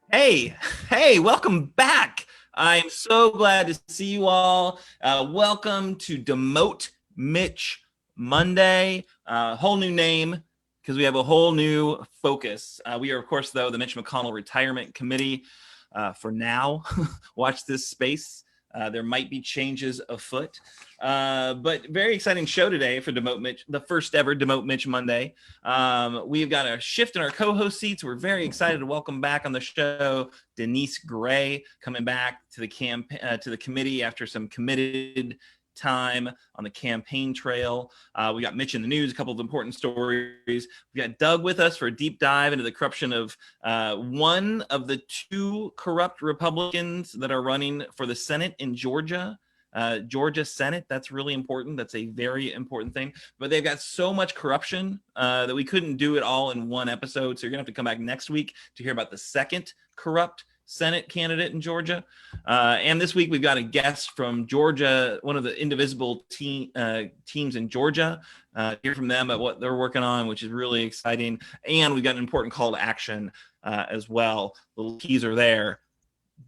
Hey, hey, welcome back. I'm so glad to see you all. Welcome to Demote Mitch Monday. Whole new name because we have a whole new focus. We are, of course, though, the Mitch McConnell Retirement Committee for now. Watch this space. There might be changes afoot. But very exciting show today for Demote Mitch, the first ever Demote Mitch Monday. We've got a shift in our co-host seats. We're very excited to welcome back on the show Denise Gray, coming back to the committee after some committed time on the campaign trail. We got Mitch in the news, a couple of important stories. We got Doug with us for a deep dive into the corruption of one of the two corrupt Republicans that are running for the Senate in Georgia. Georgia Senate, that's really important. That's a very important thing. But they've got so much corruption that we couldn't do it all in one episode. So you're going to have to come back next week to hear about the second corrupt Senate candidate in Georgia. And this week we've got a guest from Georgia, one of the Indivisible teams in Georgia. Hear from them about what they're working on, which is really exciting. And we've got an important call to action as well. Little teaser there.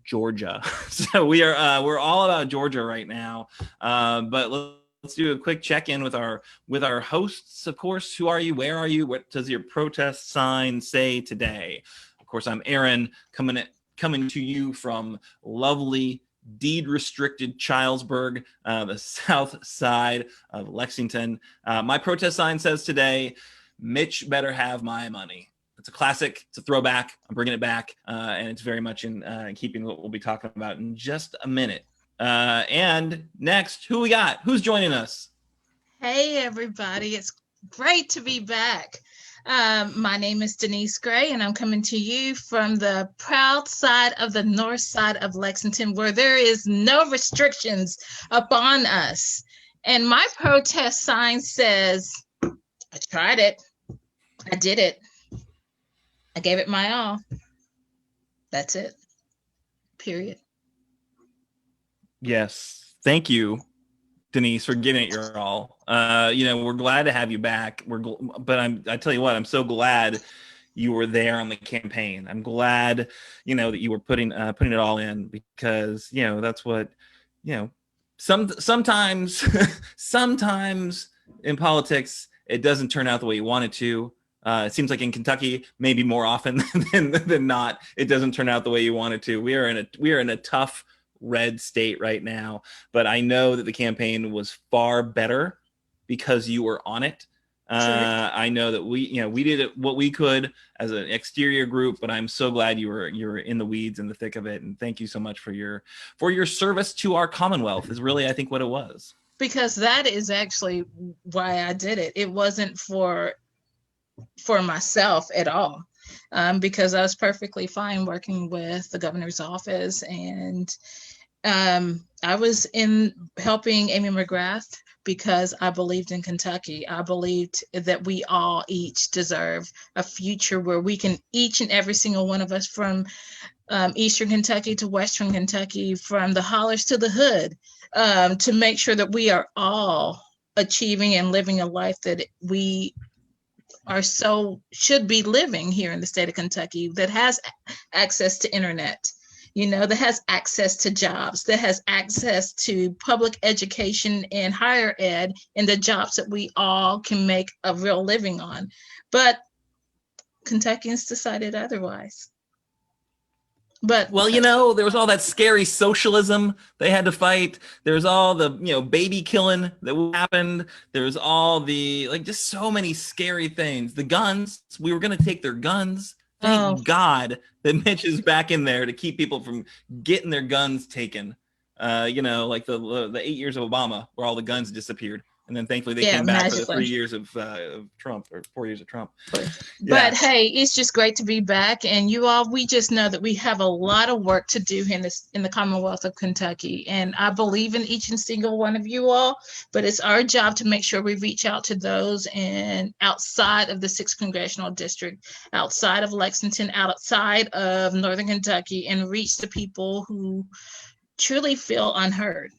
Georgia. So we're all about Georgia right now. But let's do a quick check-in with our hosts. Of course, who are you? Where are you? What does your protest sign say today? Of course, I'm Aaron, coming to you from lovely deed-restricted Childsburg, the south side of Lexington. My protest sign says today, Mitch better have my money. It's a classic. It's a throwback. I'm bringing it back, and it's very much in keeping what we'll be talking about in just a minute. And next, who we got? Who's joining us? Hey, everybody. It's great to be back. My name is Denise Gray, and I'm coming to you from the proud side of the north side of Lexington, where there is no restrictions upon us. And my protest sign says, I tried it. I did it. I gave it my all. That's it. Period. Yes. Thank you, Denise, for giving it your all. We're glad to have you back. I tell you what, I'm so glad you were there on the campaign. I'm glad, that you were putting it all in, because, that's what, sometimes in politics, it doesn't turn out the way you want it to. It seems like in Kentucky, maybe more often than not, it doesn't turn out the way you want it to. We are in a tough red state right now, but I know that the campaign was far better because you were on it. Sure. I know that we did what we could as an exterior group, but I'm so glad you were in the weeds, in the thick of it, and thank you so much for your service to our Commonwealth. Is really, I think, what it was. Because that is actually why I did it. It wasn't for myself at all, because I was perfectly fine working with the governor's office, and I was in helping Amy McGrath because I believed in Kentucky. I believed that we all each deserve a future where we can, each and every single one of us, from Eastern Kentucky to Western Kentucky, from the hollers to the hood, to make sure that we are all achieving and living a life that we should be living here in the state of Kentucky, that has access to internet, that has access to jobs, that has access to public education and higher ed, and the jobs that we all can make a real living on. But Kentuckians decided otherwise. But there was all that scary socialism they had to fight. There's all the baby killing that happened. There's all the just so many scary things. The guns, we were going to take their guns. Thank God that Mitch is back in there to keep people from getting their guns taken. Like the 8 years of Obama, where all the guns disappeared. And then thankfully they came back magically. for the 3 years of Trump, or 4 years of Trump. But hey, it's just great to be back. And you all, we just know that we have a lot of work to do in the Commonwealth of Kentucky. And I believe in each and single one of you all, but it's our job to make sure we reach out to those and outside of the 6th Congressional District, outside of Lexington, outside of Northern Kentucky, and reach the people who truly feel unheard.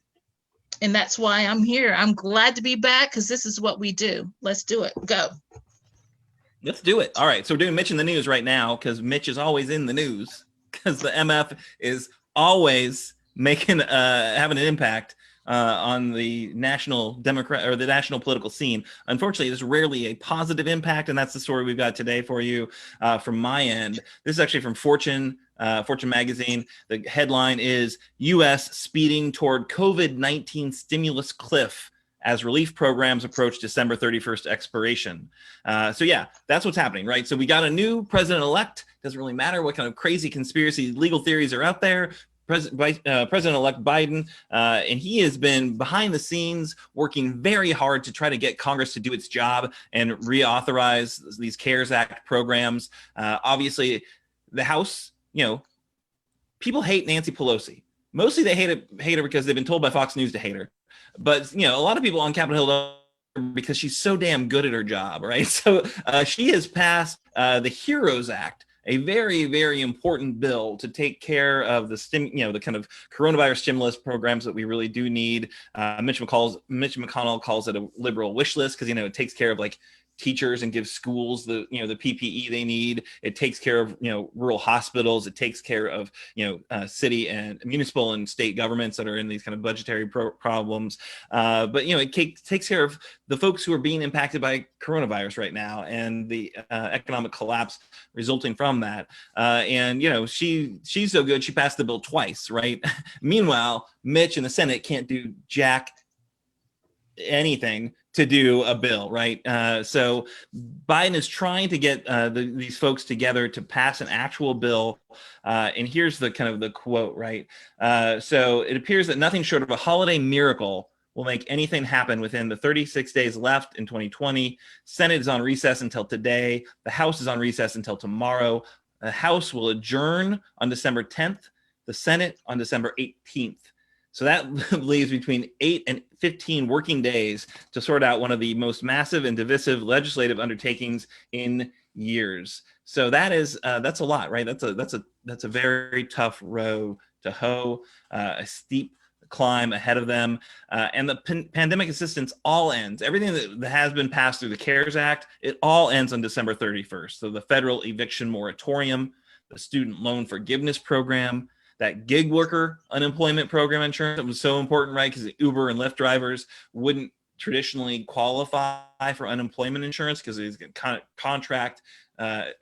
And that's why I'm here. I'm glad to be back, because this is what we do. Let's do it. Go. Let's do it. All right. So we're doing Mitch in the news right now, because Mitch is always in the news. because the MF is always making having an impact on the national Democrat or the national political scene. Unfortunately, there's rarely a positive impact, and that's the story we've got today for you from my end. This is actually from Fortune magazine. The headline is U.S. speeding toward COVID-19 stimulus cliff as relief programs approach December 31st expiration. So yeah, that's what's happening, right? So we got a new president-elect. Doesn't really matter what kind of crazy conspiracy legal theories are out there. President-elect Biden, and he has been behind the scenes working very hard to try to get Congress to do its job and reauthorize these CARES Act programs. Obviously, the House, people hate Nancy Pelosi. Mostly they hate her because they've been told by Fox News to hate her. But, a lot of people on Capitol Hill because she's so damn good at her job, right? So she has passed the HEROES Act, a very, very important bill to take care of the kind of coronavirus stimulus programs that we really do need. Mitch McConnell calls it a liberal wish list because, it takes care of like teachers and gives schools the PPE they need. It takes care of rural hospitals. It takes care of city and municipal and state governments that are in these kind of budgetary problems. But it takes care of the folks who are being impacted by coronavirus right now and the economic collapse resulting from that. And she's so good she passed the bill twice, right? Meanwhile, Mitch in the Senate can't do jack anything to do a bill, right? So Biden is trying to get these folks together to pass an actual bill. And here's the kind of the quote, right? So it appears that nothing short of a holiday miracle will make anything happen within the 36 days left in 2020. Senate is on recess until today. The House is on recess until tomorrow. The House will adjourn on December 10th. The Senate on December 18th. So that leaves between 8 and 15 working days to sort out one of the most massive and divisive legislative undertakings in years. So that's a lot, right? That's a very tough row to hoe, a steep climb ahead of them. And the pandemic assistance all ends. Everything that has been passed through the CARES Act, it all ends on December 31st. So the federal eviction moratorium, the student loan forgiveness program, that gig worker unemployment program insurance that was so important, right? Because Uber and Lyft drivers wouldn't traditionally qualify for unemployment insurance because it's contract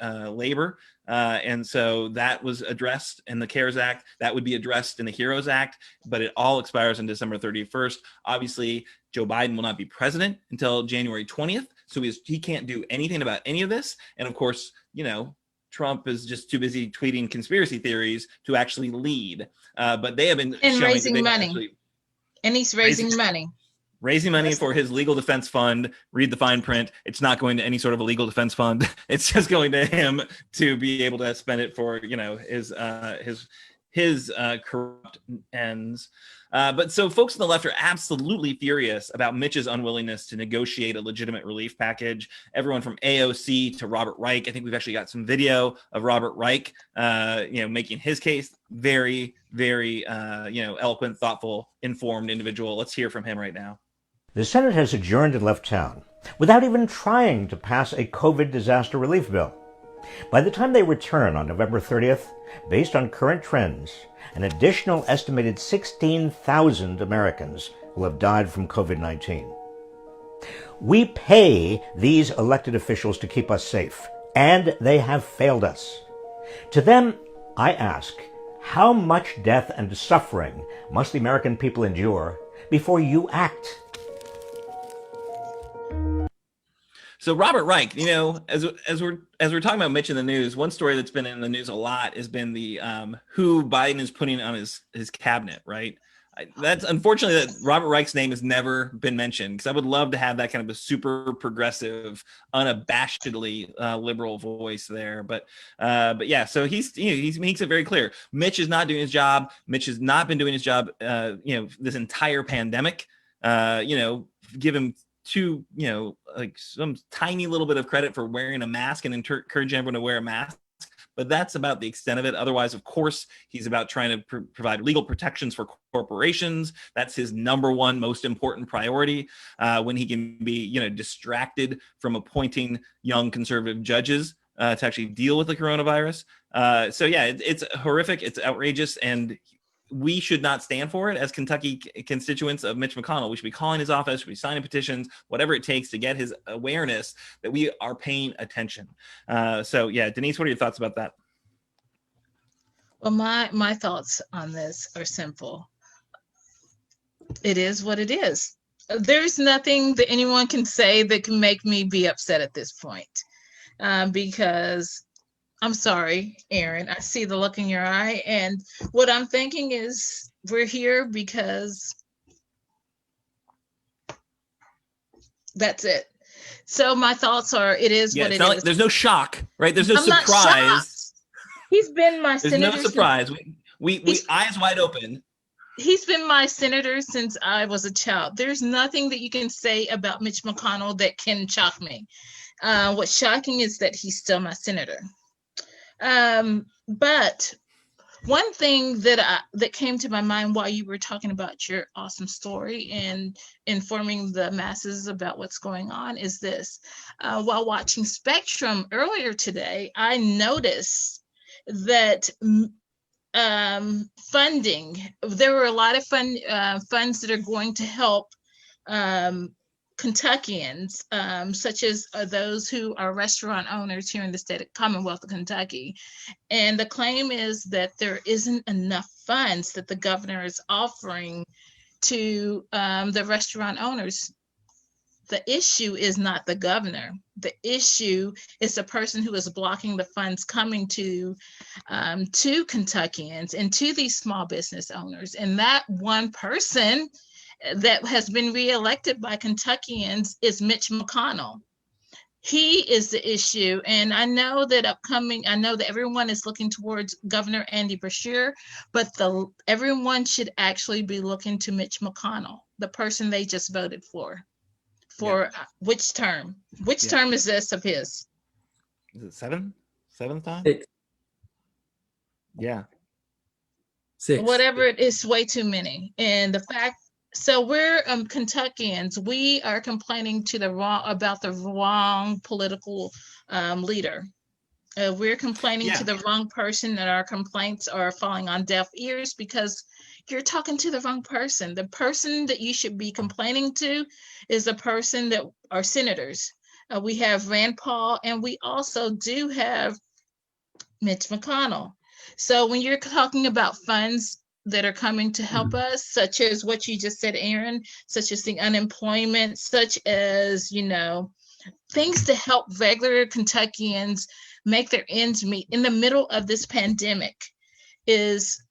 labor. And so that was addressed in the CARES Act. That would be addressed in the HEROES Act, but it all expires on December 31st. Obviously, Joe Biden will not be president until January 20th. So he can't do anything about any of this. And of course, Trump is just too busy tweeting conspiracy theories to actually lead. But they have been raising money. And he's raising money. Raising money for his legal defense fund. Read the fine print. It's not going to any sort of a legal defense fund. It's just going to him to be able to spend it for his corrupt ends. But so folks on the left are absolutely furious about Mitch's unwillingness to negotiate a legitimate relief package. Everyone from AOC to Robert Reich. I think we've actually got some video of Robert Reich, making his case. Very, very, eloquent, thoughtful, informed individual. Let's hear from him right now. The Senate has adjourned and left town without even trying to pass a COVID disaster relief bill. By the time they return on November 30th, based on current trends, an additional estimated 16,000 Americans will have died from COVID-19. We pay these elected officials to keep us safe, and they have failed us. To them, I ask, how much death and suffering must the American people endure before you act? So Robert Reich, as we're talking about Mitch in the news, one story that's been in the news a lot has been the who Biden is putting on his cabinet, right? That's unfortunately that Robert Reich's name has never been mentioned because I would love to have that kind of a super progressive, unabashedly liberal voice there. But yeah, so he makes it very clear. Mitch is not doing his job. Mitch has not been doing his job. This entire pandemic. Give him some tiny little bit of credit for wearing a mask and encouraging everyone to wear a mask. But that's about the extent of it. Otherwise, of course, he's about trying to provide legal protections for corporations. That's his number one most important priority. When he can be, distracted from appointing young conservative judges to actually deal with the coronavirus. So yeah, it's horrific. It's outrageous, and we should not stand for it as Kentucky constituents of Mitch McConnell. We should be calling his office, we should be signing petitions, whatever it takes to get his awareness that we are paying attention. So yeah, Denise, what are your thoughts about that? Well, my thoughts on this are simple. It is what it is. There's nothing that anyone can say that can make me be upset at this point. Because I'm sorry, Aaron, I see the look in your eye. And what I'm thinking is we're here because that's it. So my thoughts are, it is what it is. Like, there's no shock, right? There's no surprise. He's been my senator. There's no surprise. We eyes wide open. He's been my senator since I was a child. There's nothing that you can say about Mitch McConnell that can shock me. What's shocking is that he's still my senator. But one thing that came to my mind while you were talking about your awesome story and informing the masses about what's going on is this. While watching Spectrum earlier today, I noticed that funding, there were a lot of funds that are going to help Kentuckians, such as those who are restaurant owners here in the state of Commonwealth of Kentucky. And the claim is that there isn't enough funds that the governor is offering to the restaurant owners. The issue is not the governor. The issue is the person who is blocking the funds coming to Kentuckians and to these small business owners. And that one person that has been reelected by Kentuckians is Mitch McConnell. He is the issue. And I know that everyone is looking towards Governor Andy Beshear, but everyone should actually be looking to Mitch McConnell, the person they just voted for. Which term? Which term is this of his? Is it seventh time? 6. Yeah. 6. Whatever it is, way too many. And the fact, so we're Kentuckians. We are complaining about the wrong political leader. We're complaining to the wrong person, and our complaints are falling on deaf ears because you're talking to the wrong person. The person that you should be complaining to is the person that are senators. We have Rand Paul, and we also do have Mitch McConnell. So when you're talking about funds that are coming to help us, such as what you just said, Aaron, such as the unemployment, such as, things to help regular Kentuckians make their ends meet in the middle of this pandemic is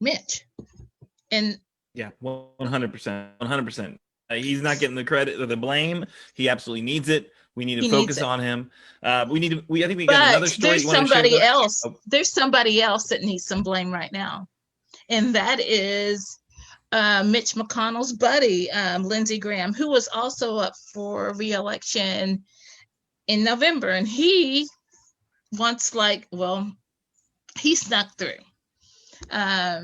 Mitch. And yeah, 100%. He's not getting the credit or the blame. He absolutely needs it. We need to focus on him. I think we got another story. There's somebody else. There's somebody else that needs some blame right now, and that is Mitch McConnell's buddy, Lindsey Graham, who was also up for re-election in November, and he he snuck through.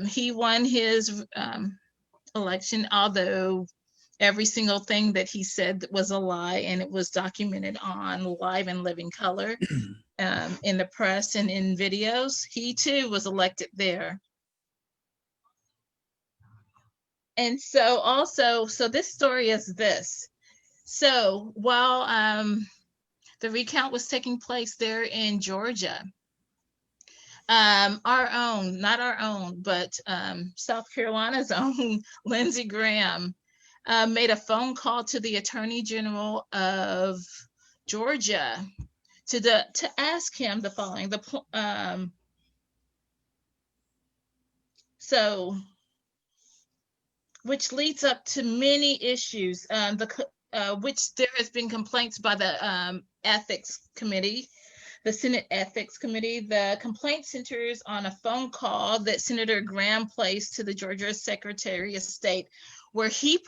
He won his election, although every single thing that he said was a lie, and it was documented on live and living color in the press and in videos. He too was elected there. And so this story is this. So while the recount was taking place there in Georgia, not our own, but South Carolina's own Lindsey Graham made a phone call to the Attorney General of Georgia to ask him the following. Which leads up to many issues, which there has been complaints by the ethics committee, the Senate Ethics Committee. The complaint centers on a phone call that Senator Graham placed to the Georgia Secretary of State, where he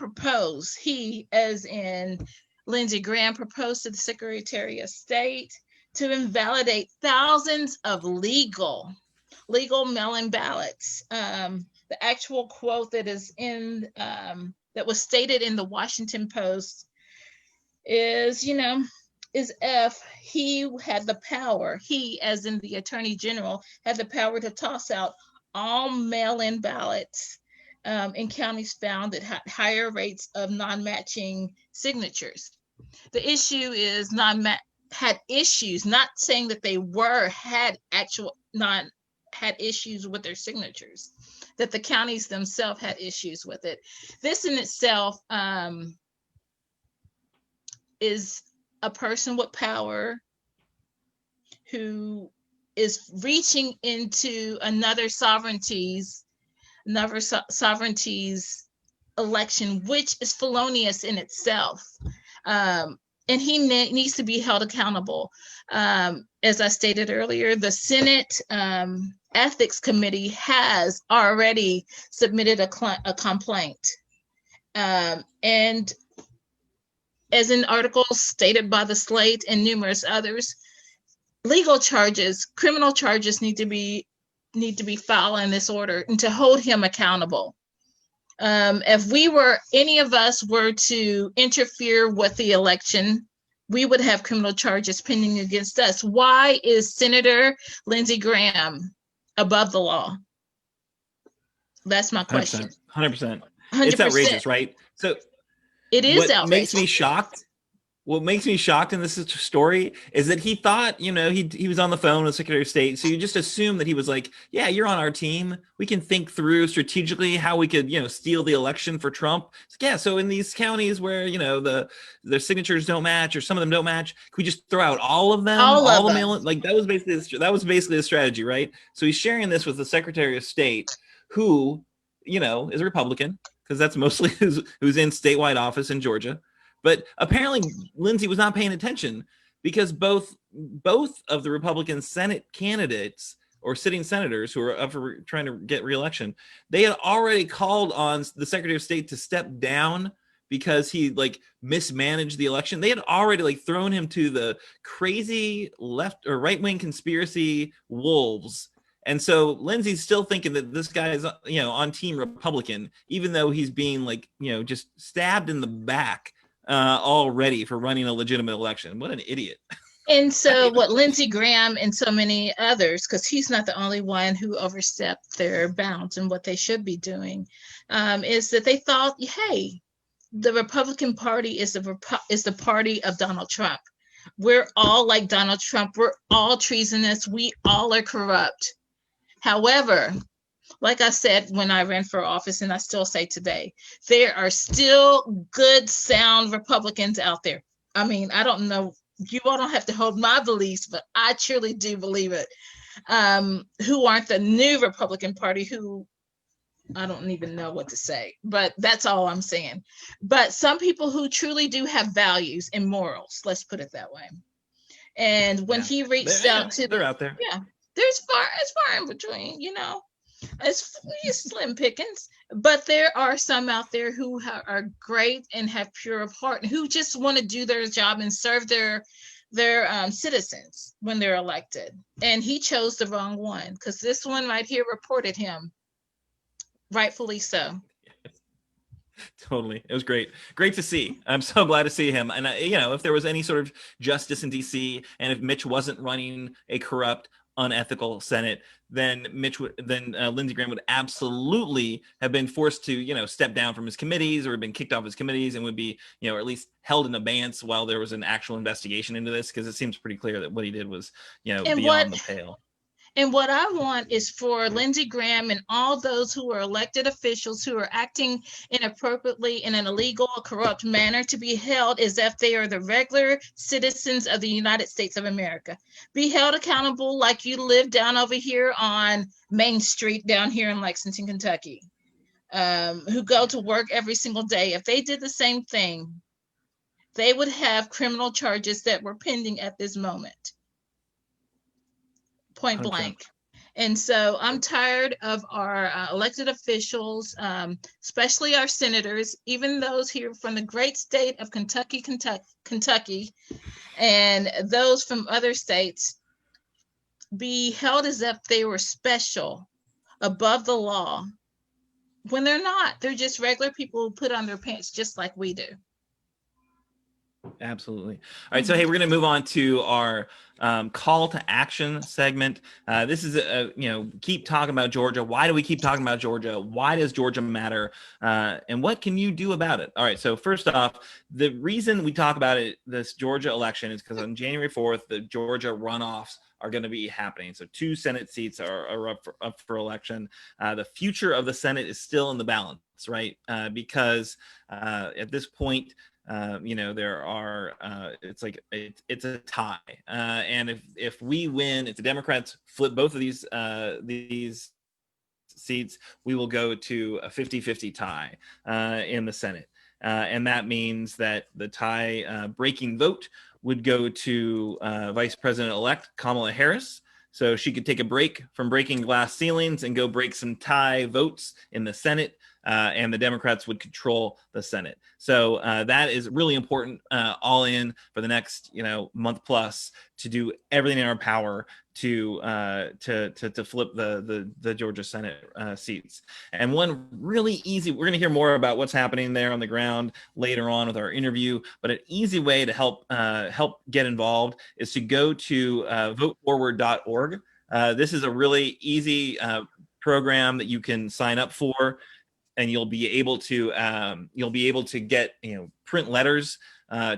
as in Lindsey Graham, proposed to the Secretary of State to invalidate thousands of legal mail-in ballots. The actual quote that is that was stated in the Washington Post is, is if he had the power, he, as in the Attorney General, had the power to toss out all mail-in ballots in counties found that had higher rates of non-matching signatures. The issue is had issues, not saying that they had issues with their signatures, that the counties themselves had issues with it. This in itself is a person with power who is reaching into another sovereignty's election, which is felonious in itself. And he needs to be held accountable. As I stated earlier, the Senate Ethics Committee has already submitted a complaint. And as in articles stated by the Slate and numerous others, legal charges, criminal charges need to be filed in this order and to hold him accountable. If any of us were to interfere with the election, we would have criminal charges pending against us. Why is Senator Lindsey Graham above the law? That's my question. 100%. It's outrageous, right? So it is outrageous. What makes me shocked in this story is that he thought, he was on the phone with the Secretary of State. So you just assume that he was like, yeah, you're on our team. We can think through strategically how we could, steal the election for Trump. Yeah. So in these counties where, the signatures don't match or some of them don't match, can we just throw out all of them? All of them. Mail-in? Like that was basically the strategy, right? So he's sharing this with the Secretary of State who, is a Republican, because that's mostly who's in statewide office in Georgia. But apparently Lindsey was not paying attention because both of the Republican Senate candidates or sitting senators who are up for trying to get reelection, they had already called on the Secretary of State to step down because he mismanaged the election. They had already thrown him to the crazy left or right-wing conspiracy wolves. And so Lindsey's still thinking that this guy is, on team Republican, even though he's being just stabbed in the back already for running a legitimate election. What an idiot. And so what Lindsey Graham and so many others, because he's not the only one who overstepped their bounds and what they should be doing, is that they thought, hey, the Republican Party is the party of Donald Trump. We're all like Donald Trump. We're all treasonous. We all are corrupt. However, like I said when I ran for office, and I still say today, there are still good, sound Republicans out there. I mean, I don't know, you all don't have to hold my beliefs, but I truly do believe it, who aren't the new Republican Party, who I don't even know what to say, but that's all I'm saying. But some people who truly do have values and morals, let's put it that way. And when he reached out to they're out there. Yeah, it's far in between, It's slim pickings, but there are some out there who are great and have pure of heart, who just want to do their job and serve their citizens when they're elected. And he chose the wrong one, because this one right here reported him, rightfully so. Totally. It was great to see. I'm so glad to see him. And if there was any sort of justice in DC, and if Mitch wasn't running a corrupt, unethical Senate, then Lindsey Graham would absolutely have been forced to, step down from his committees or been kicked off his committees, and would be, or at least held in abeyance while there was an actual investigation into this, because it seems pretty clear that what he did was, beyond the pale. And what I want is for Lindsey Graham and all those who are elected officials who are acting inappropriately in an illegal or corrupt manner to be held as if they are the regular citizens of the United States of America. Be held accountable like you live down over here on Main Street down here in Lexington, Kentucky, who go to work every single day. If they did the same thing, they would have criminal charges that were pending at this moment. Point blank. And so I'm tired of our elected officials, especially our senators, even those here from the great state of Kentucky, and those from other states, be held as if they were special, above the law, when they're not. They're just regular people who put on their pants just like we do. Absolutely. All right. So, hey, we're going to move on to our call to action segment. This is, keep talking about Georgia. Why do we keep talking about Georgia? Why does Georgia matter? And what can you do about it? All right. So, first off, the reason we talk about it, this Georgia election, is because on January 4th, the Georgia runoffs are going to be happening. So 2 Senate seats are up for election. The future of the Senate is still in the balance, right? Because at this point, there are it's a tie, and if we win, if the Democrats flip both of these seats, we will go to a 50-50 tie in the Senate, and that means that the tie breaking vote would go to Vice President-elect Kamala Harris. So she could take a break from breaking glass ceilings and go break some tie votes in the Senate. And the Democrats would control the Senate. So that is really important, all in for the next month plus, to do everything in our power to flip the Georgia Senate seats. And one really easy, we're going to hear more about what's happening there on the ground later on with our interview, but an easy way to help get involved is to go to voteforward.org. This is a really easy program that you can sign up for, and you'll be able to get print letters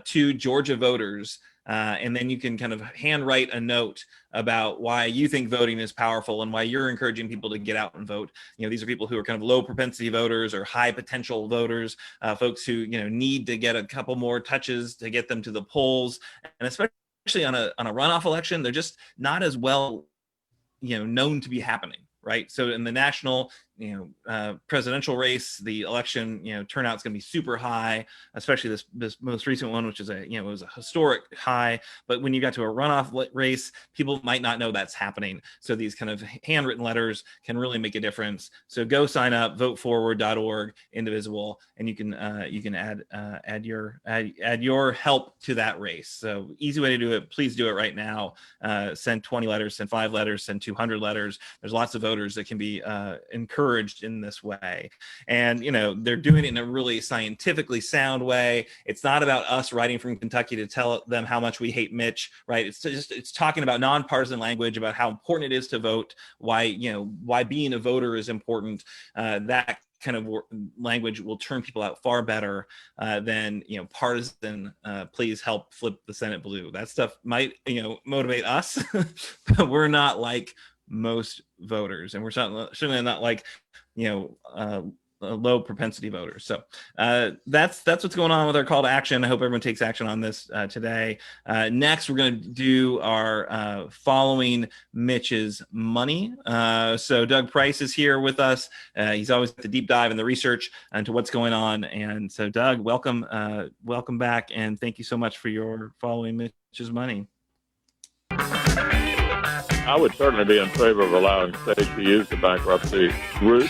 to Georgia voters, and then you can kind of handwrite a note about why you think voting is powerful and why you're encouraging people to get out and vote. These are people who are kind of low propensity voters or high potential voters, folks who need to get a couple more touches to get them to the polls, and especially on a runoff election, they're just not as well known to be happening. Right. So in the national, presidential race, the election, turnout is going to be super high, especially this most recent one, which is it was a historic high. But when you got to a runoff race, people might not know that's happening. So these kind of handwritten letters can really make a difference. So go sign up, voteforward.org, Indivisible, and you can add your help to that race. So easy way to do it. Please do it right now. Send 20 letters, send 5 letters, send 200 letters. There's lots of voters that can be encouraged in this way, and they're doing it in a really scientifically sound way. It's not about us writing from Kentucky to tell them how much we hate Mitch, right? It's talking about nonpartisan language about how important it is to vote, why being a voter is important. That kind of language will turn people out far better than partisan please help flip the Senate blue. That stuff might motivate us, but we're not like most voters, and we're certainly not like low propensity voters. So that's what's going on with our call to action. I hope everyone takes action on this today. Next, we're going to do our following Mitch's money. So Doug Price is here with us. He's always got the deep dive and the research into what's going on. And so Doug, welcome back, and thank you so much for your following Mitch's money. I would certainly be in favor of allowing states to use the bankruptcy route.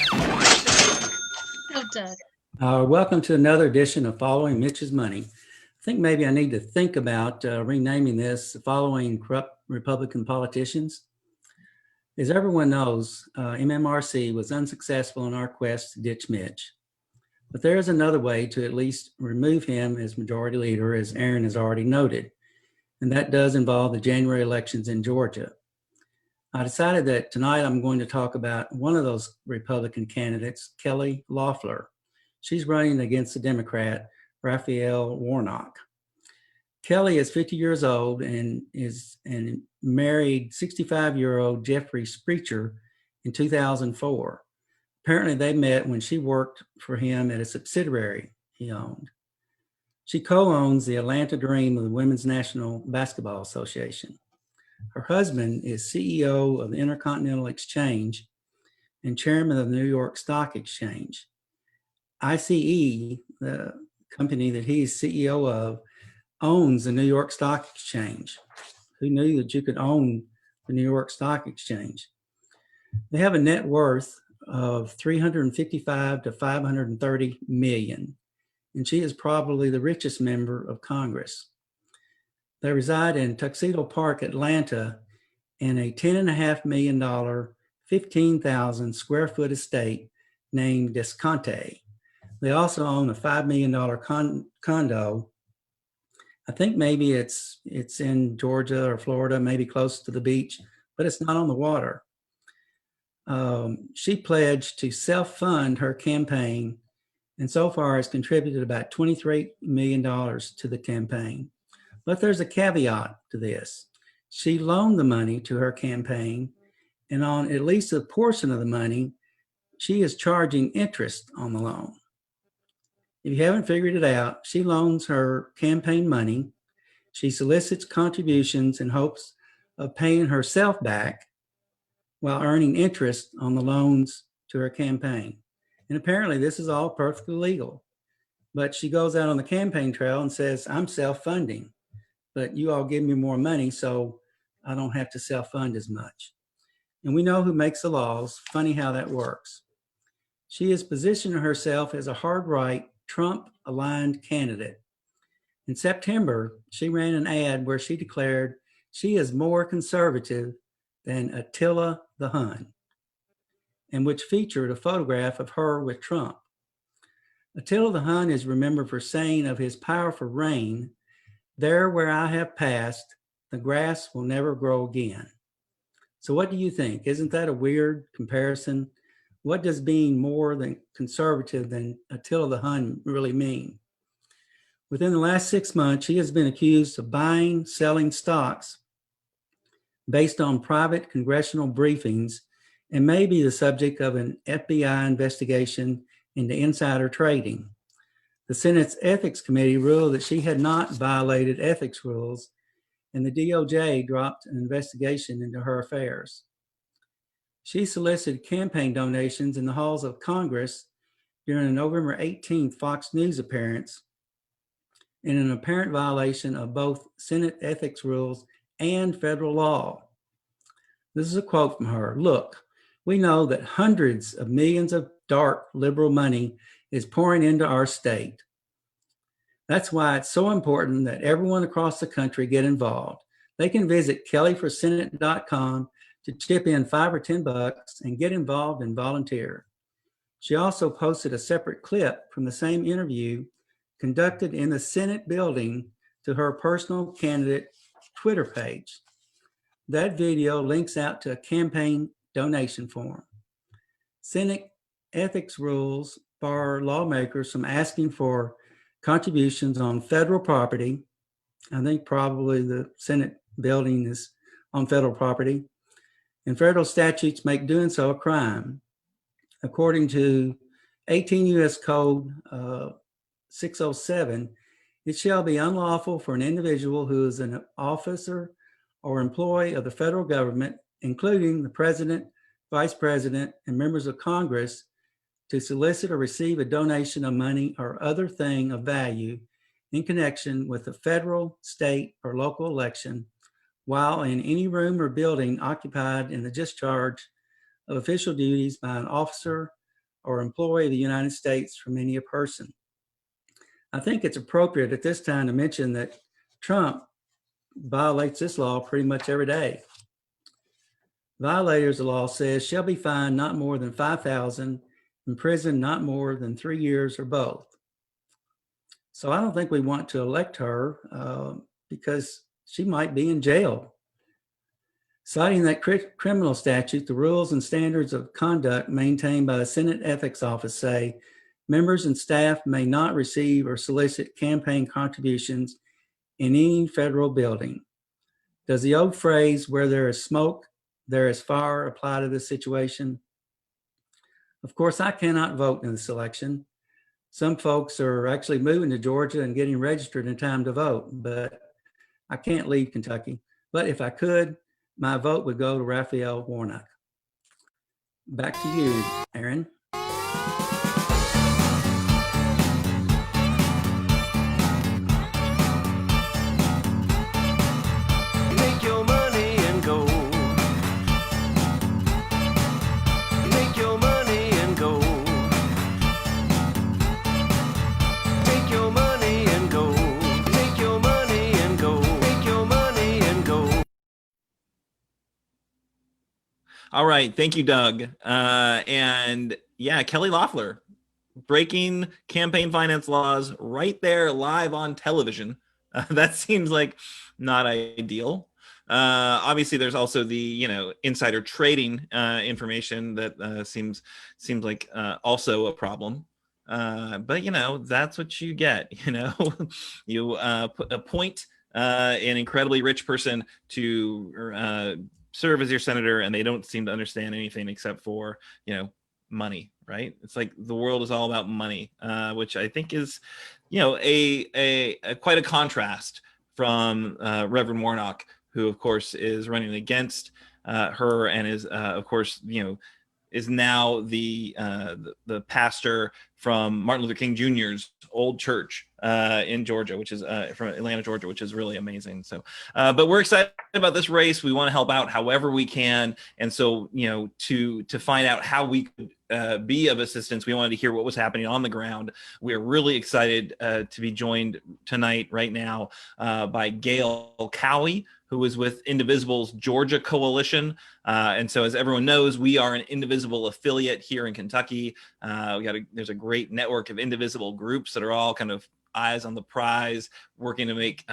Oh, Doug. Welcome to another edition of Following Mitch's Money. I think maybe I need to think about renaming this Following Corrupt Republican Politicians. As everyone knows, MMRC was unsuccessful in our quest to ditch Mitch. But there is another way to at least remove him as majority leader, as Aaron has already noted, and that does involve the January elections in Georgia. I decided that tonight I'm going to talk about one of those Republican candidates, Kelly Loeffler. She's running against the Democrat, Raphael Warnock. Kelly is 50 years old and married 65-year-old Jeffrey Sprecher in 2004. Apparently they met when she worked for him at a subsidiary he owned. She co-owns the Atlanta Dream of the Women's National Basketball Association. Her husband is CEO of the Intercontinental Exchange and chairman of the New York Stock Exchange. ICE, the company that he's CEO of, owns the New York Stock Exchange. Who knew that you could own the New York Stock Exchange? They have a net worth of 355 to 530 million, and she is probably the richest member of Congress. They reside in Tuxedo Park, Atlanta, in a $10.5 million, 15,000 square foot estate named Descante. They also own a $5 million condo I think maybe it's in Georgia or Florida, maybe close to the beach, but it's not on the water. She pledged to self-fund her campaign and so far has contributed about $23 million to the campaign. But there's a caveat to this. She loaned the money to her campaign, and on at least a portion of the money, she is charging interest on the loan. If you haven't figured it out, she loans her campaign money. She solicits contributions in hopes of paying herself back while earning interest on the loans to her campaign. And apparently this is all perfectly legal. But she goes out on the campaign trail and says, I'm self-funding, but you all give me more money so I don't have to self-fund as much. And we know who makes the laws. Funny how that works. She has positioned herself as a hard-right, Trump-aligned candidate. In September, she ran an ad where she declared she is more conservative than Attila the Hun, and which featured a photograph of her with Trump. Attila the Hun is remembered for saying of his powerful reign, "There where I have passed, the grass will never grow again." So what do you think? Isn't that a weird comparison? What does being more than conservative than Attila the Hun really mean? Within the last 6 months, she has been accused of buying, selling stocks based on private congressional briefings and may be the subject of an FBI investigation into insider trading. The Senate's Ethics Committee ruled that she had not violated ethics rules, and the DOJ dropped an investigation into her affairs. She solicited campaign donations in the halls of Congress during a November 18th Fox News appearance in an apparent violation of both Senate ethics rules and federal law. This is a quote from her. "Look, we know that hundreds of millions of dark liberal money is pouring into our state. That's why it's so important that everyone across the country get involved. They can visit kellyforsenate.com to chip in $5 or $10 and get involved and volunteer." She also posted a separate clip from the same interview conducted in the Senate building to her personal candidate Twitter page. That video links out to a campaign donation form. Senate ethics rules bar lawmakers from asking for contributions on federal property. I think probably the Senate building is on federal property, and federal statutes make doing so a crime. According to 18 U.S. Code 607, it shall be unlawful for an individual who is an officer or employee of the federal government, including the president, vice president, and members of Congress, to solicit or receive a donation of money or other thing of value in connection with a federal, state, or local election while in any room or building occupied in the discharge of official duties by an officer or employee of the United States from any person. I think it's appropriate at this time to mention that Trump violates this law pretty much every day. Violators of the law says shall be fined not more than $5,000, imprisoned not more than 3 years or both. So I don't think we want to elect her because she might be in jail. Citing that criminal statute, the rules and standards of conduct maintained by the Senate Ethics Office say members and staff may not receive or solicit campaign contributions in any federal building. Does the old phrase, "where there is smoke, there is fire," apply to this situation? Of course, I cannot vote in this election. Some folks are actually moving to Georgia and getting registered in time to vote, but I can't leave Kentucky. But if I could, my vote would go to Raphael Warnock. Back to you, Aaron. All right. Thank you, Doug. And yeah, Kelly Loeffler breaking campaign finance laws right there live on television. That seems like not ideal. Obviously, there's also the insider trading information that seems like also a problem. But that's what you get. You appoint an incredibly rich person to serve as your senator, and they don't seem to understand anything except for money, right? It's like the world is all about money, which I think is a quite a contrast from Reverend Warnock, who of course is running against her and is of course is now the pastor from Martin Luther King Jr.'s old church in Georgia, which is from Atlanta, Georgia, which is really amazing. So, but we're excited about this race. We want to help out however we can, and so to find out how we could be of assistance, we wanted to hear what was happening on the ground. We are really excited to be joined tonight, right now, by Gail Cowie, who is with Indivisible's Georgia Coalition. And so, as everyone knows, we are an Indivisible affiliate here in Kentucky. There's a great network of Indivisible groups that are all kind of eyes on the prize, working to make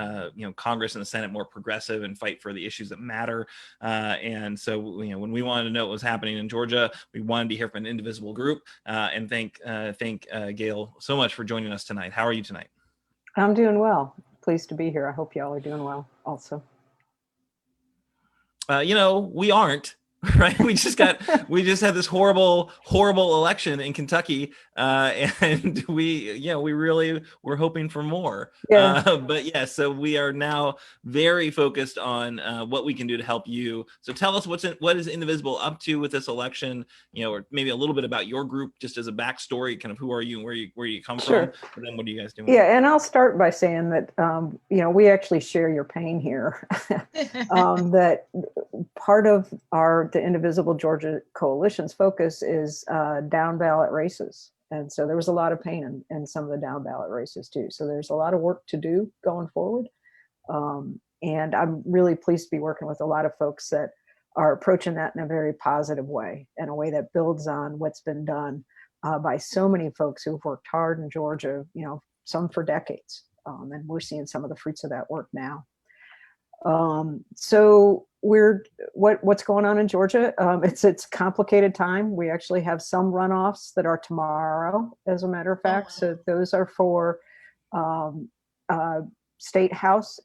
Congress and the Senate more progressive and fight for the issues that matter. And so, when we wanted to know what was happening in Georgia, we wanted to hear from an Indivisible group. And thank Gail so much for joining us tonight. How are you tonight? I'm doing well. Pleased to be here. I hope y'all are doing well also. We aren't, right? We just had this horrible election in Kentucky, and we really were hoping for more. Yeah. But yeah, so we are now very focused on what we can do to help you. So tell us what is Indivisible up to with this election, or maybe a little bit about your group, just as a backstory, kind of who are you and where you come Sure. from, and then what are you guys doing? Yeah, and I'll start by saying that we actually share your pain here. That part of the Indivisible Georgia Coalition's focus is down ballot races. And so there was a lot of pain in some of the down ballot races too. So there's a lot of work to do going forward. And I'm really pleased to be working with a lot of folks that are approaching that in a very positive way, in a way that builds on what's been done by so many folks who've worked hard in Georgia, some for decades. And we're seeing some of the fruits of that work now. So what's going on in Georgia? It's a complicated time. We actually have some runoffs that are tomorrow, as a matter of fact. So those are for state house,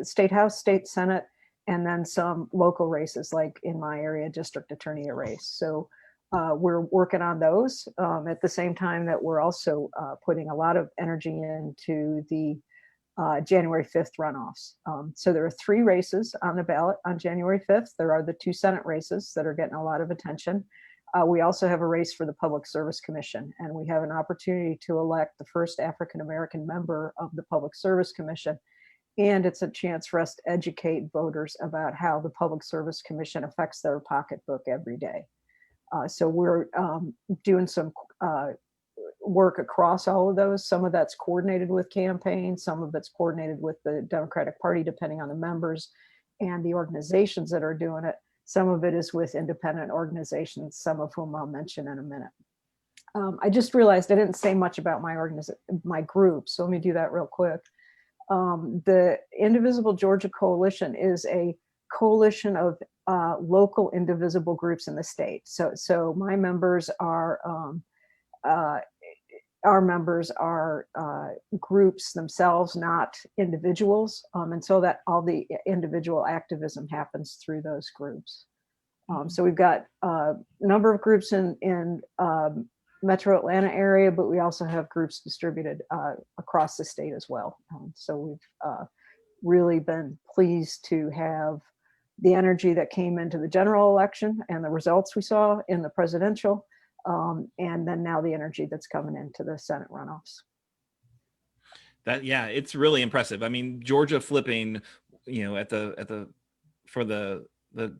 state senate, and then some local races, like in my area, district attorney race. So we're working on those at the same time that we're also putting a lot of energy into the January 5th runoffs. So there are 3 races on the ballot on January 5th. There are the 2 Senate races that are getting a lot of attention. We also have a race for the Public Service Commission, and we have an opportunity to elect the first African-American member of the Public Service Commission. And it's a chance for us to educate voters about how the Public Service Commission affects their pocketbook every day. So we're doing some work across all of those. Some of that's coordinated with campaigns, some of it's coordinated with the Democratic Party, depending on the members and the organizations that are doing it. Some of it is with independent organizations, some of whom I'll mention in a minute. I just realized I didn't say much about my group, so let me do that real quick. The Indivisible Georgia Coalition is a coalition of local indivisible groups in the state. So my members are our members are groups themselves, not individuals. And so that all the individual activism happens through those groups. So we've got a number of groups in Metro Atlanta area, but we also have groups distributed across the state as well. So we've really been pleased to have the energy that came into the general election and the results we saw in the presidential. And then now the energy that's coming into the Senate runoffs. It's really impressive. I mean, Georgia flipping, for the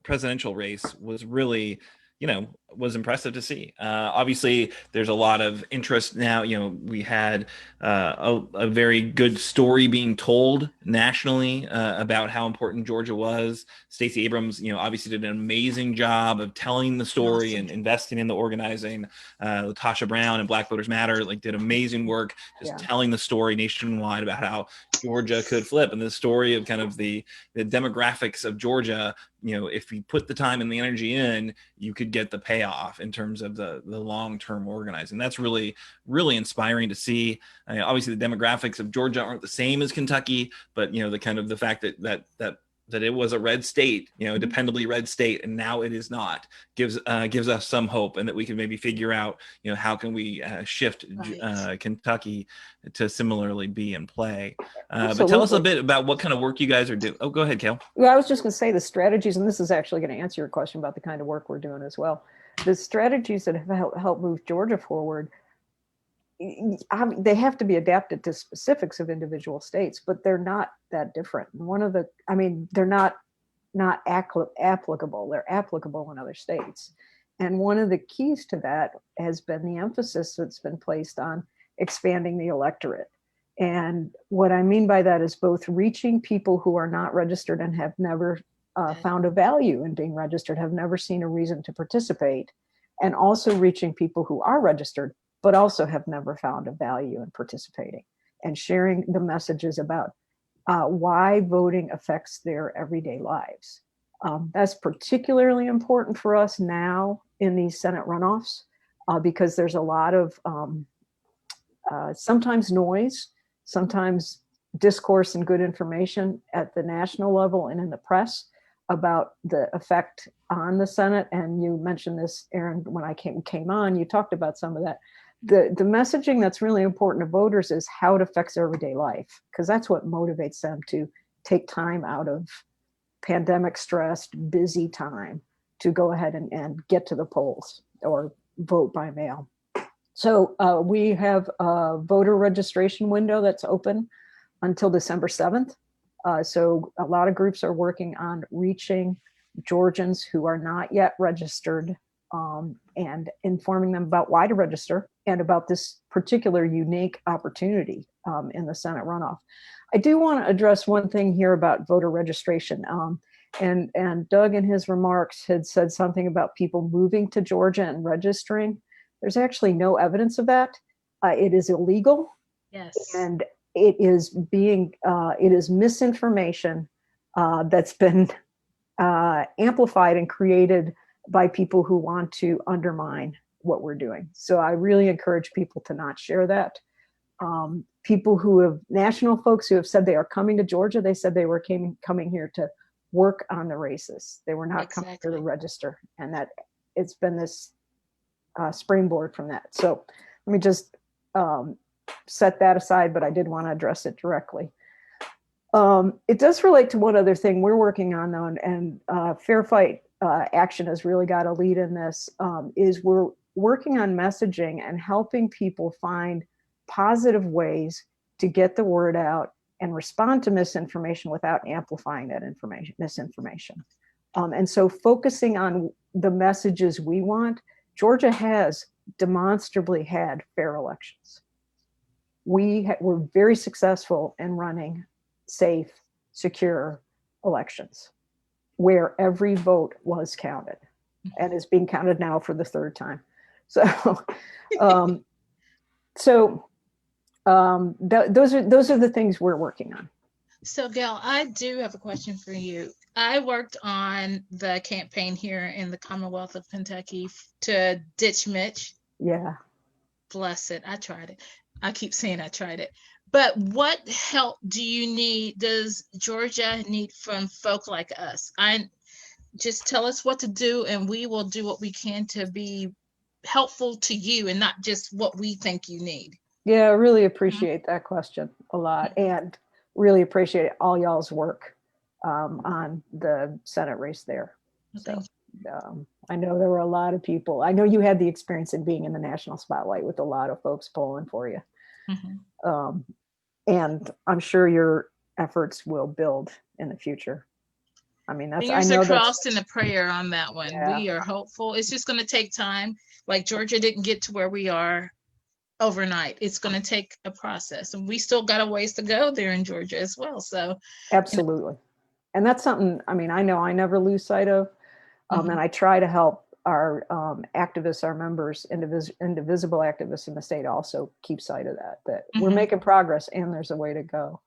presidential race was really, was impressive to see. Obviously, there's a lot of interest now. We had a very good story being told nationally about how important Georgia was. Stacey Abrams, obviously did an amazing job of telling the story and investing in the organizing. Latasha Brown and Black Voters Matter did amazing work just telling the story nationwide about how Georgia could flip, and the story of kind of the demographics of Georgia. If you put the time and the energy in, you could get the payoff in terms of the long-term organizing. That's really, really inspiring to see. Obviously, the demographics of Georgia aren't the same as Kentucky, but the fact that it was a red state, dependably red state, and now it is not, gives us some hope, and that we can maybe figure out, how can we shift Kentucky to similarly be in play. But tell us a bit about what kind of work you guys are doing. Oh, go ahead, Gail. Well, I was just going to say the strategies, and this is actually going to answer your question about the kind of work we're doing as well. The strategies that have helped move Georgia forward, they have to be adapted to specifics of individual states, but they're not that different. They're not applicable. They're applicable in other states. And one of the keys to that has been the emphasis that's been placed on expanding the electorate. And what I mean by that is both reaching people who are not registered and have never found a value in being registered, have never seen a reason to participate, and also reaching people who are registered but also have never found a value in participating, and sharing the messages about why voting affects their everyday lives. That's particularly important for us now in these Senate runoffs, because there's a lot of sometimes noise, sometimes discourse and good information at the national level and in the press about the effect on the Senate. And you mentioned this, Aaron, when I came on, you talked about some of that. The messaging that's really important to voters is how it affects their everyday life, because that's what motivates them to take time out of pandemic stressed, busy time to go ahead and get to the polls or vote by mail. So we have a voter registration window that's open until December 7th. So a lot of groups are working on reaching Georgians who are not yet registered, and informing them about why to register and about this particular unique opportunity in the Senate runoff. I do want to address one thing here about voter registration. And Doug in his remarks had said something about people moving to Georgia and registering. There's actually no evidence of that. It is illegal. Yes. And it is misinformation that's been amplified and created by people who want to undermine what we're doing. So I really encourage people to not share that. People who have, national folks who have said they are coming to Georgia, they said they were coming here to work on the races. They were not coming here to register. And that it's been this springboard from that. So let me just set that aside, but I did want to address it directly. It does relate to one other thing we're working on, though, and Fair Fight Action has really got a lead in this, is we're working on messaging and helping people find positive ways to get the word out and respond to misinformation without amplifying that misinformation. And so focusing on the messages we want, Georgia has demonstrably had fair elections. We're very successful in running safe, secure elections where every vote was counted and is being counted now for the third time. So, those are the things we're working on. So, Gail, I do have a question for you. I worked on the campaign here in the Commonwealth of Kentucky to ditch Mitch. Yeah. Bless it. I tried it. I keep saying I tried it. But what help does Georgia need from folk like us? Just tell us what to do, and we will do what we can to be helpful to you and not just what we think you need. Yeah, I really appreciate that question a lot, and really appreciate all y'all's work on the Senate race there. So I know there were a lot of people. I know you had the experience in being in the national spotlight with a lot of folks polling for you. And I'm sure your efforts will build in the future. I mean, that's, Fingers I know are that's, crossed in a prayer on that one. Yeah. We are hopeful. It's just going to take time. Like Georgia didn't get to where we are overnight. It's going to take a process, and we still got a ways to go there in Georgia as well. So absolutely. And that's something, I mean, I know I never lose sight of, Mhm. and I try to help our activists, our members, indivisible activists in the state also keep sight of that we're Mhm. making progress and there's a way to go.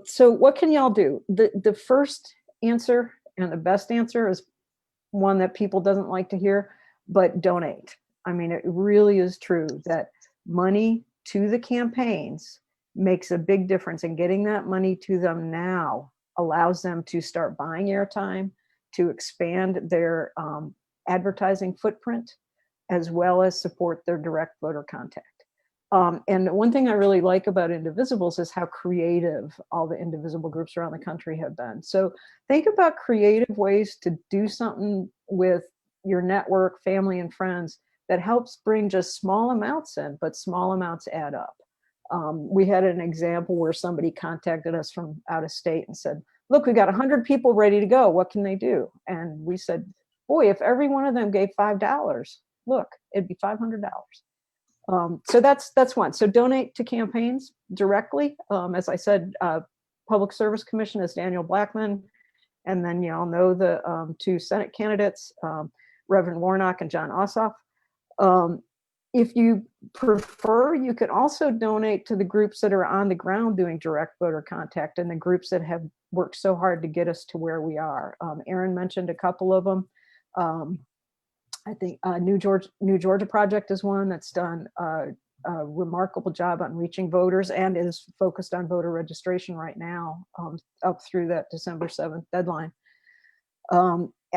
So what can y'all do? The first answer and the best answer is one that people doesn't like to hear, but donate. I mean, it really is true that money to the campaigns makes a big difference, and getting that money to them now allows them to start buying airtime, to expand their advertising footprint, as well as support their direct voter contact. And one thing I really like about Indivisibles is how creative all the indivisible groups around the country have been. So think about creative ways to do something with your network, family, and friends that helps bring just small amounts in, but small amounts add up. We had an example where somebody contacted us from out of state and said, look, we got 100 people ready to go. What can they do? And we said, boy, if every one of them gave $5, look, it'd be $500. So that's one. So donate to campaigns directly. As I said, Public Service Commission is Daniel Blackman. And then you all know the two Senate candidates, Reverend Warnock and John Ossoff. If you prefer, you can also donate to the groups that are on the ground doing direct voter contact, and the groups that have worked so hard to get us to where we are. Aaron mentioned a couple of them. I think New Georgia Project is one that's done a remarkable job on reaching voters and is focused on voter registration right now, up through that December 7th deadline.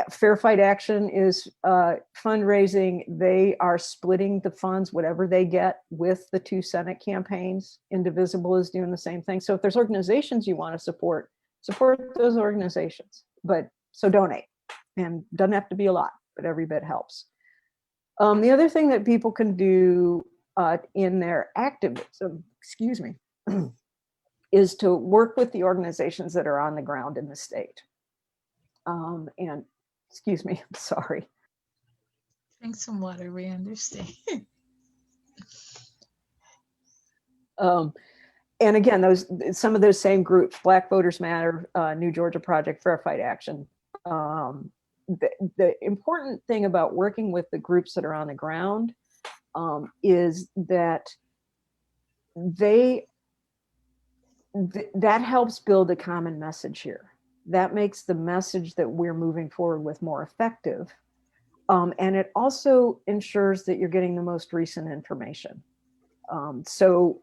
Fair Fight Action is fundraising. They are splitting the funds, whatever they get, with the two Senate campaigns. Indivisible is doing the same thing. So if there's organizations you want to support those organizations. But so donate, and doesn't have to be a lot, but every bit helps. The other thing that people can do in their activism, is to work with the organizations that are on the ground in the state. And excuse me, I'm sorry. Drink some water, we understand. And again, some of those same groups, Black Voters Matter, New Georgia Project, Fair Fight Action. The important thing about working with the groups that are on the ground is that that helps build a common message here. That makes the message that we're moving forward with more effective. And it also ensures that you're getting the most recent information. So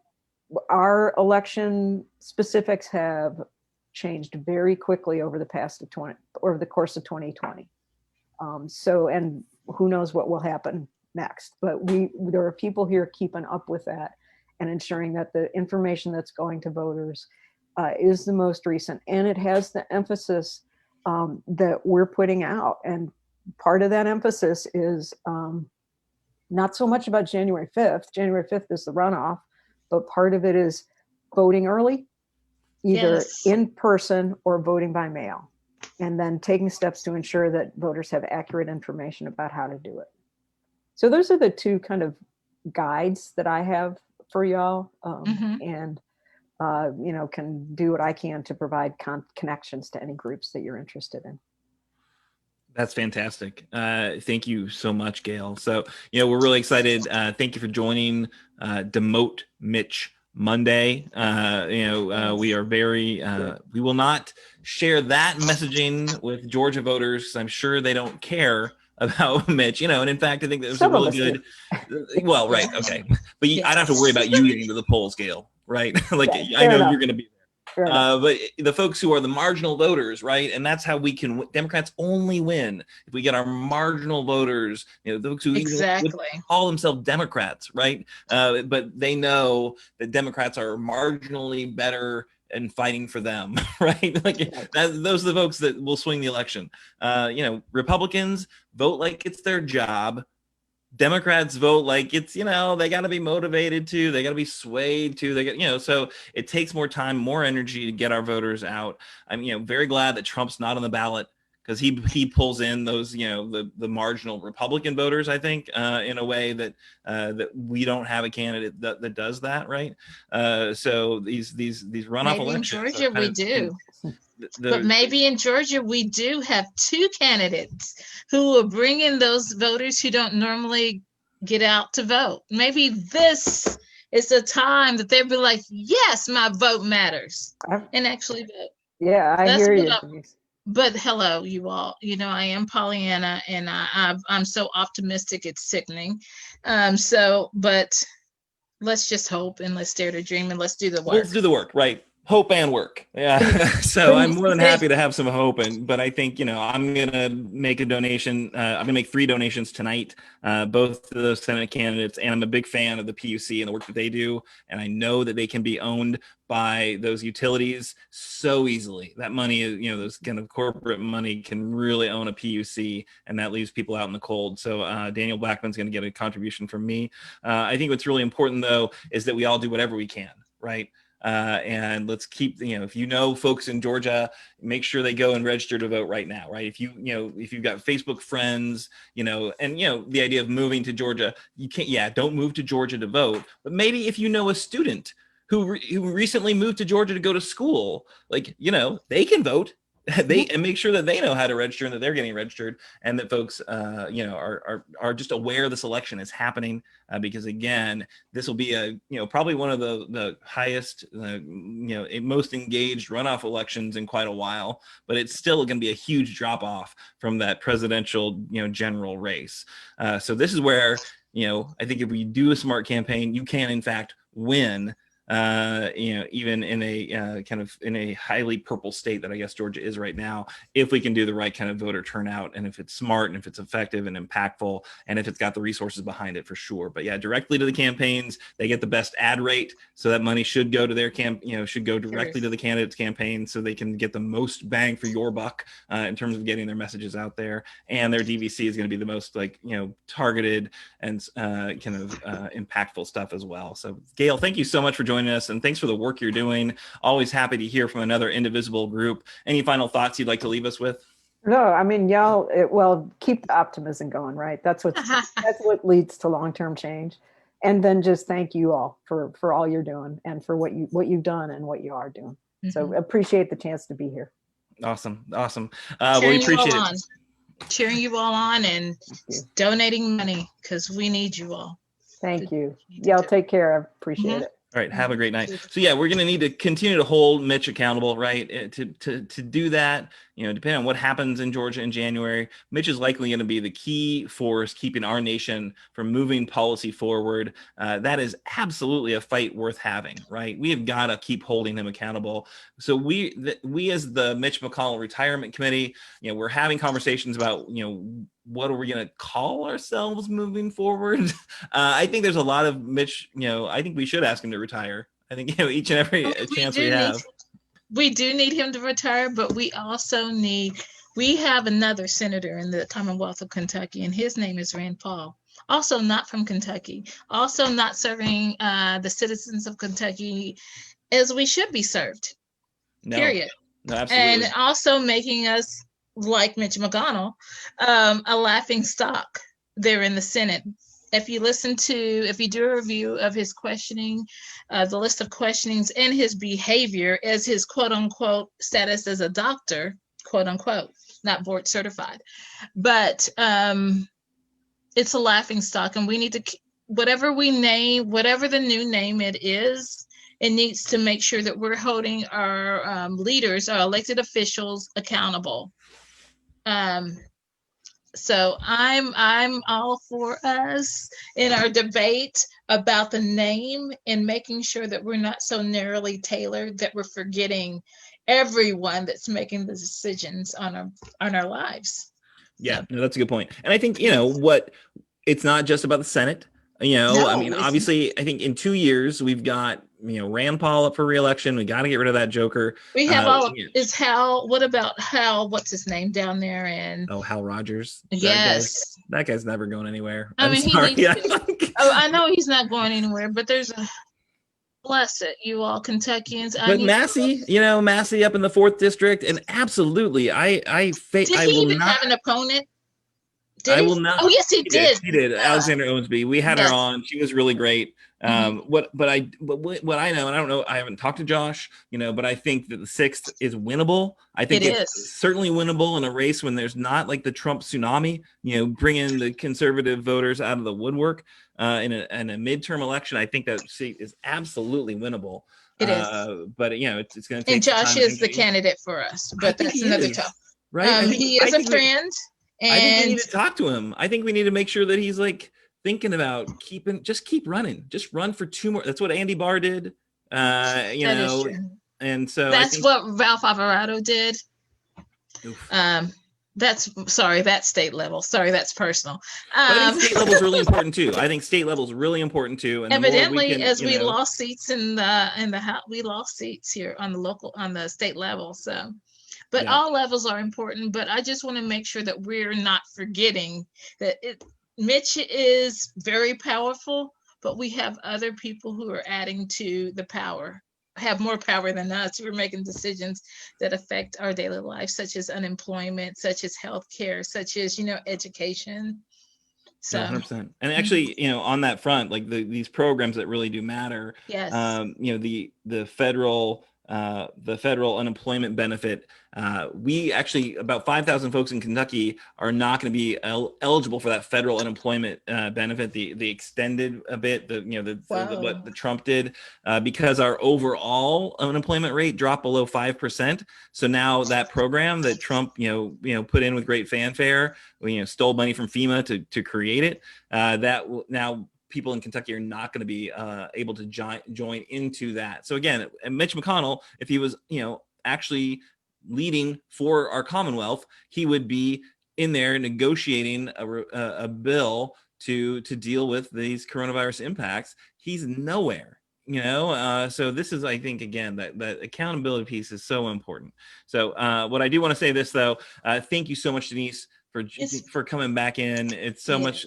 our election specifics have changed very quickly over the course of 2020. And who knows what will happen next, but there are people here keeping up with that and ensuring that the information that's going to voters is the most recent, and it has the emphasis that we're putting out. And part of that emphasis is not so much about January 5th. January 5th is the runoff, but part of it is voting early, either in person or voting by mail, and then taking steps to ensure that voters have accurate information about how to do it. So those are the two kind of guides that I have for y'all, and can do what I can to provide connections to any groups that you're interested in. That's fantastic. Thank you so much, Gail. So, we're really excited. Thank you for joining Demote Mitch Monday. We are very, we will not share that messaging with Georgia voters. I'm sure they don't care about Mitch, and in fact, I think that was a really good, well, right. Okay. But I don't have to worry about you getting to the polls, Gail, right? Like, I know you're going to be there. But the folks who are the marginal voters, right? And that's how we can, Democrats only win if we get our marginal voters, those who even call themselves Democrats, right? But they know that Democrats are marginally better and fighting for them, right? Those are the folks that will swing the election. Republicans vote like it's their job, Democrats vote like it's, they got to be motivated to, they got to be swayed to, they get, so it takes more time, more energy to get our voters out. I'm, very glad that Trump's not on the ballot, because he pulls in those, the marginal Republican voters, I think, in a way that that we don't have a candidate that does that, right? So these runoff Maybe elections. In Georgia, we do. But maybe in Georgia, we do have two candidates who are bringing those voters who don't normally get out to vote. Maybe this is the time that they'll be like, yes, my vote matters, and actually vote. Yeah, I hear you. But hello, you all. I am Pollyanna, and I'm so optimistic, it's sickening. But let's just hope, and let's dare to dream, and let's do the work. Let's do the work, right? Hope and work. Yeah. So I'm more than happy to have some hope. But I think, I'm going to make a donation. I'm going to make 3 donations tonight, both to those Senate candidates. And I'm a big fan of the PUC and the work that they do. And I know that they can be owned by those utilities so easily. That money is, those kind of corporate money can really own a PUC, and that leaves people out in the cold. So Daniel Blackman's going to get a contribution from me. I think what's really important, though, is that we all do whatever we can, right? And let's keep, if folks in Georgia, make sure they go and register to vote right now, right? If if you've got Facebook friends, and the idea of moving to Georgia, you can't, don't move to Georgia to vote. But maybe if a student who recently moved to Georgia to go to school, they can vote. And make sure that they know how to register and that they're getting registered, and that folks, are just aware this election is happening, because again, this will be probably one of the highest, most engaged runoff elections in quite a while, but it's still going to be a huge drop off from that presidential, general race. So this is where, I think if we do a smart campaign, you can in fact win. Even in a kind of in a highly purple state that I guess Georgia is right now, if we can do the right kind of voter turnout, and if it's smart, and if it's effective and impactful, and if it's got the resources behind it, for sure. But yeah, directly to the campaigns, they get the best ad rate, so that money should go to their should go directly to the candidates' campaign, so they can get the most bang for your buck in terms of getting their messages out there. And their DVC is going to be the most targeted and impactful stuff as well. So Gail, thank you so much for joining us, and thanks for the work you're doing. Always happy to hear from another Indivisible group. Any final thoughts you'd like to leave us with? No, I mean, y'all, keep the optimism going, right? That's what leads to long-term change. And then just thank you all for all you're doing, and for what you've done and what you are doing. Mm-hmm. So appreciate the chance to be here. Awesome. We appreciate it. Cheering you all on and donating money, because we need you all. Thank you. Y'all take care. I appreciate it. All right. Have a great night. So yeah, we're going to need to continue to hold Mitch accountable, right? To do that, depending on what happens in Georgia in January, Mitch is likely going to be the key force keeping our nation from moving policy forward. That is absolutely a fight worth having, right? We have got to keep holding him accountable. So we as the Mitch McConnell Retirement Committee, we're having conversations about, what are we going to call ourselves moving forward? I think there's a lot of Mitch, I think we should ask him to retire. I think, each and every chance we have. We do need him to retire, but we also we have another senator in the Commonwealth of Kentucky, and his name is Rand Paul. Also not from Kentucky, also not serving the citizens of Kentucky as we should be served, period. No, absolutely. And also making us, like Mitch McConnell, a laughing stock there in the Senate. If you do a review of his questioning, the list of questionings and his behavior as his quote unquote status as a doctor, quote unquote, not board certified, but it's a laughing stock, and we need to, whatever the new name it is, it needs to make sure that we're holding our leaders, our elected officials, accountable. So I'm all for us in our debate about the name, and making sure that we're not so narrowly tailored that we're forgetting everyone that's making the decisions on our lives. Yeah, no, that's a good point. And I think, it's not just about the Senate. No, obviously, I think in 2 years, we've got, Rand Paul up for re-election. We got to get rid of that joker. We have what about Hal? What's his name down there? And Hal Rogers. Yes. That guy's never going anywhere. I mean, he needs to. I know he's not going anywhere, but there's a bless it, you all Kentuckians. But Massey, Massey up in the 4th district, and absolutely, Did he even have an opponent? I will not. Oh yes, he did. He did. Alexander Owensby. We had her on. She was really great. What I know, and I don't know, I haven't talked to Josh, but I think that the 6th is winnable. I think it's certainly winnable in a race when there's not like the Trump tsunami, bringing the conservative voters out of the woodwork in a midterm election. I think that seat is absolutely winnable. It is. But it's going to take. And Josh is the candidate for us, but that's another topic. Right. He is a friend. And I think we need to talk to him. I think we need to make sure that he's like thinking about keep running, just run for 2 more. That's what Andy Barr did. That is true. And so that's what Ralph Alvarado did. That's state level. Sorry, that's personal. But I think state level is really important too. I think state level is really important too. And evidently, we lost seats in the House, we lost seats here on the state level. So. But all levels are important. But I just want to make sure that we're not forgetting that Mitch is very powerful, but we have other people who are adding to the power, have more power than us. We're making decisions that affect our daily life, such as unemployment, such as healthcare, such as, education. So 100%. And actually, on that front, like these programs that really do matter. Yes. The federal unemployment benefit. We actually, about 5,000 folks in Kentucky are not going to be eligible for that federal unemployment benefit, the extended a bit, what the Trump did, because our overall unemployment rate dropped below 5%. So now that program that Trump, put in with great fanfare, stole money from FEMA to create it, now people in Kentucky are not going to be able to join into that. So again, Mitch McConnell, if he was, actually leading for our Commonwealth, he would be in there negotiating a bill to deal with these coronavirus impacts. He's nowhere, so this is, I think, again, that accountability piece is so important. So what I do want to say this though, thank you so much, Denise, for coming back in. It's so much,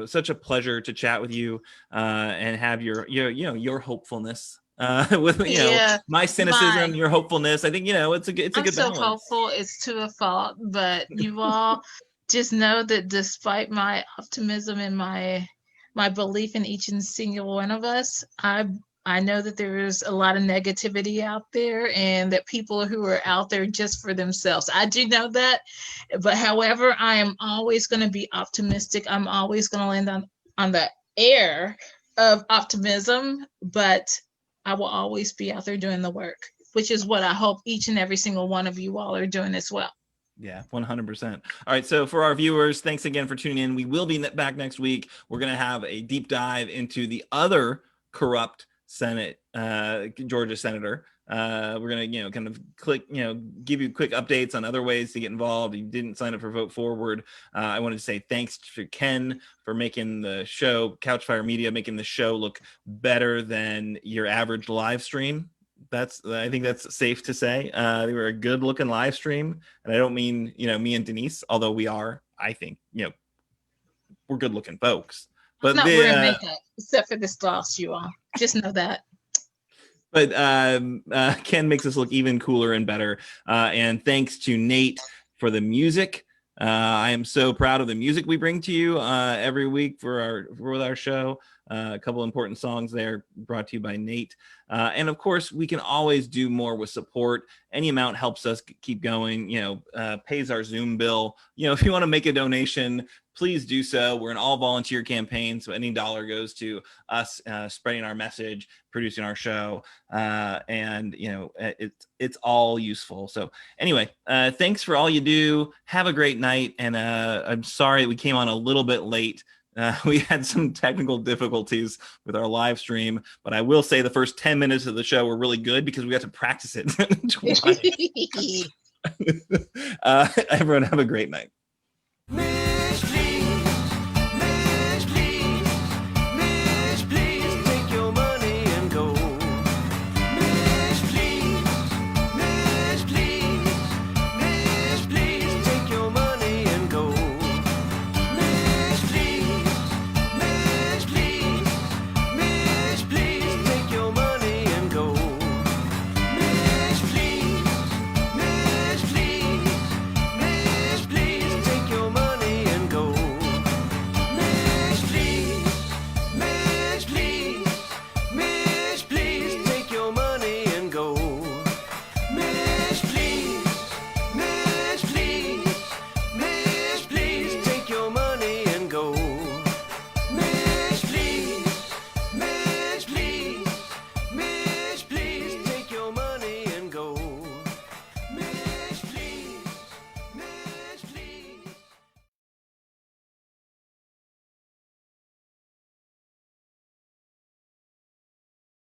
such a pleasure to chat with you and have your hopefulness with my cynicism, your hopefulness. I think it's a good balance. I'm so hopeful. It's to a fault, but you all just know that despite my optimism and my belief in each and single one of us, I know that there is a lot of negativity out there and that people who are out there just for themselves. I do know that, but however, I am always going to be optimistic. I'm always going to land on the air of optimism, but I will always be out there doing the work, which is what I hope each and every single one of you all are doing as well. Yeah, 100%. All right. So for our viewers, thanks again for tuning in. We will be back next week. We're going to have a deep dive into the other corrupt Senate, Georgia senator. We're going to, kind of give you quick updates on other ways to get involved. You didn't sign up for Vote Forward. I wanted to say thanks to Ken for making the show, Couchfire Media, making the show look better than your average live stream. I think that's safe to say. They were a good looking live stream. And I don't mean, me and Denise, although we are, I think, we're good looking folks. But I'm not wearing makeup, except for this gloss, you all. Just know that. But Ken makes us look even cooler and better. And thanks to Nate for the music. I am so proud of the music we bring to you every week with our show. A couple important songs there brought to you by Nate. And of course, we can always do more with support. Any amount helps us keep going, pays our Zoom bill. If you want to make a donation, please do so. We're an all volunteer campaign. So any dollar goes to us spreading our message, producing our show. And it's all useful. So anyway, thanks for all you do. Have a great night. And I'm sorry we came on a little bit late. We had some technical difficulties with our live stream, but I will say the first 10 minutes of the show were really good because we got to practice it twice. Everyone have a great night.